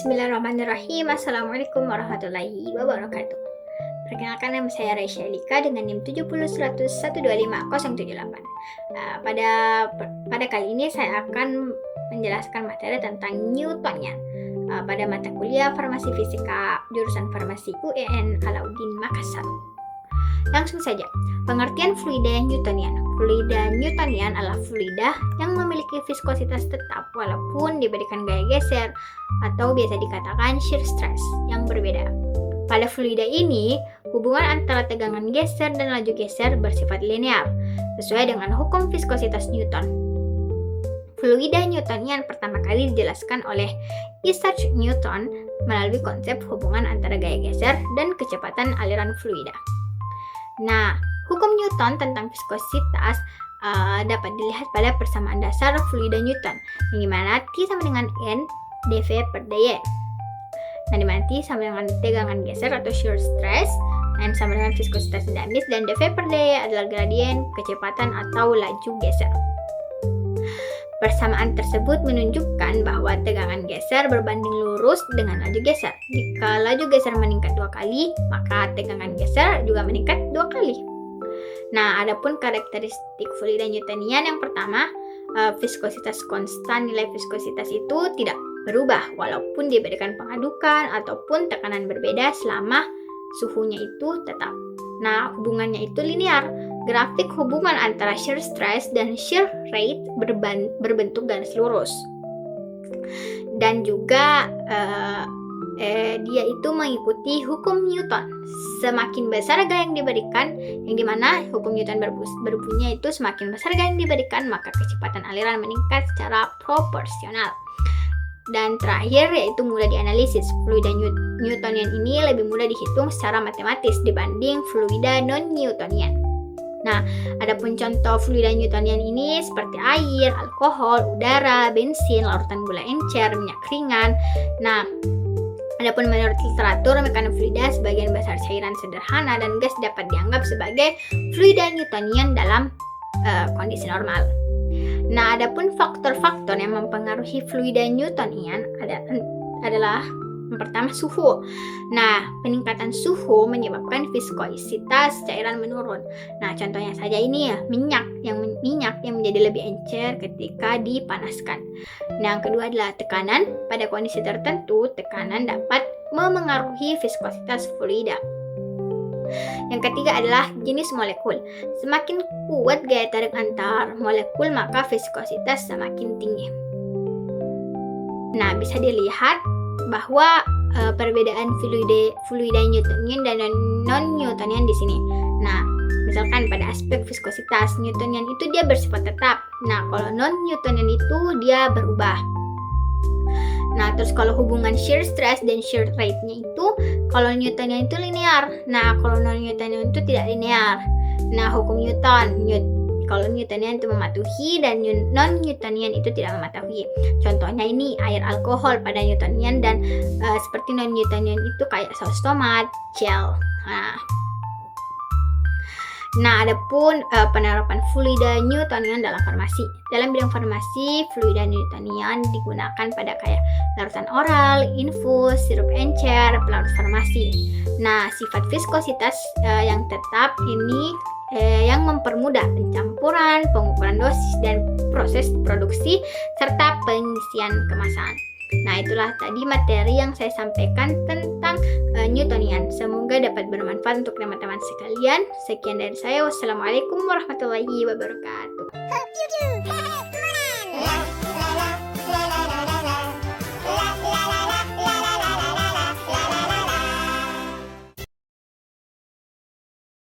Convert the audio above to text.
Bismillahirrahmanirrahim. Assalamualaikum warahmatullahi wabarakatuh. Perkenalkan, nama saya Raisya Elika dengan NIM 70.100.125.078. Pada kali ini saya akan menjelaskan materi tentang Newtonian pada mata kuliah Farmasi Fisika jurusan Farmasi UEN Alauddin Makassar. Langsung saja, pengertian fluida Newtonian. Fluida Newtonian adalah fluida yang memiliki viskositas tetap walaupun diberikan gaya geser atau biasa dikatakan shear stress yang berbeda. Pada fluida ini, hubungan antara tegangan geser dan laju geser bersifat linear, sesuai dengan hukum viskositas Newton. Fluida Newtonian pertama kali dijelaskan oleh Isaac Newton melalui konsep hubungan antara gaya geser dan kecepatan aliran fluida. Nah, hukum Newton tentang viskositas dapat dilihat pada persamaan dasar fluida Newton, yang dimana T sama dengan N dV per dy. Nah, dimana T sama dengan tegangan geser atau shear stress, N sama dengan viskositas dinamis, dan dV per dy adalah gradien kecepatan atau laju geser. Persamaan tersebut menunjukkan bahwa tegangan geser berbanding lurus dengan laju geser. Jika laju geser meningkat 2 kali, maka tegangan geser juga meningkat 2 kali. Nah, adapun karakteristik fluida Newtonian yang pertama, viskositas konstan. Nilai viskositas itu tidak berubah walaupun diberikan pengadukan ataupun tekanan berbeda selama suhunya itu tetap. Nah, hubungannya itu linear. Grafik hubungan antara shear stress dan shear rate berbentuk garis lurus. Dan juga dia itu mengikuti hukum Newton. Semakin besar gaya yang diberikan, yang dimana hukum Newton berbunyi itu semakin besar gaya yang diberikan, maka kecepatan aliran meningkat secara proporsional. Dan terakhir yaitu mudah dianalisis. Fluida Newtonian ini lebih mudah dihitung secara matematis dibanding fluida non-Newtonian. Nah, adapun contoh fluida Newtonian ini seperti air, alkohol, udara, bensin, larutan gula encer, minyak ringan. Nah, adapun menurut literatur mekanika fluida, sebagian besar cairan sederhana dan gas dapat dianggap sebagai fluida Newtonian dalam kondisi normal. Nah, adapun faktor-faktor yang mempengaruhi fluida Newtonian adalah yang pertama suhu. Nah, peningkatan suhu menyebabkan viskositas cairan menurun. Nah, contohnya saja ini ya, minyak yang menjadi lebih encer ketika dipanaskan. Nah, yang kedua adalah tekanan. Pada kondisi tertentu, tekanan dapat memengaruhi viskositas fluida. Yang ketiga adalah jenis molekul. Semakin kuat gaya tarik antar molekul, maka viskositas semakin tinggi. Nah, bisa dilihat bahwa perbedaan fluida Newtonian dan non-Newtonian di sini. Nah, misalkan pada aspek viskositas, Newtonian itu dia bersifat tetap. Nah, kalau non-Newtonian itu dia berubah. Nah, terus kalau hubungan shear stress dan shear rate-nya itu, kalau Newtonian itu linear. Nah, kalau non-Newtonian itu tidak linear. Nah, hukum Newton, kalau Newtonian itu mematuhi dan non-Newtonian itu tidak mematuhi. Contohnya ini air alkohol pada Newtonian dan seperti non-Newtonian itu kayak saus tomat, gel. Nah, adapun penerapan fluida Newtonian dalam farmasi. Dalam bidang farmasi, fluida Newtonian digunakan pada kayak larutan oral, infus, sirup encer, pelarut farmasi. Nah, sifat viskositas yang tetap ini yang mempermudah pencampuran, pengukuran dosis, dan proses produksi, serta pengisian kemasan. Nah, itulah tadi materi yang saya sampaikan tentang Newtonian. Semoga dapat bermanfaat untuk teman-teman sekalian. Sekian dari saya. Wassalamualaikum warahmatullahi wabarakatuh.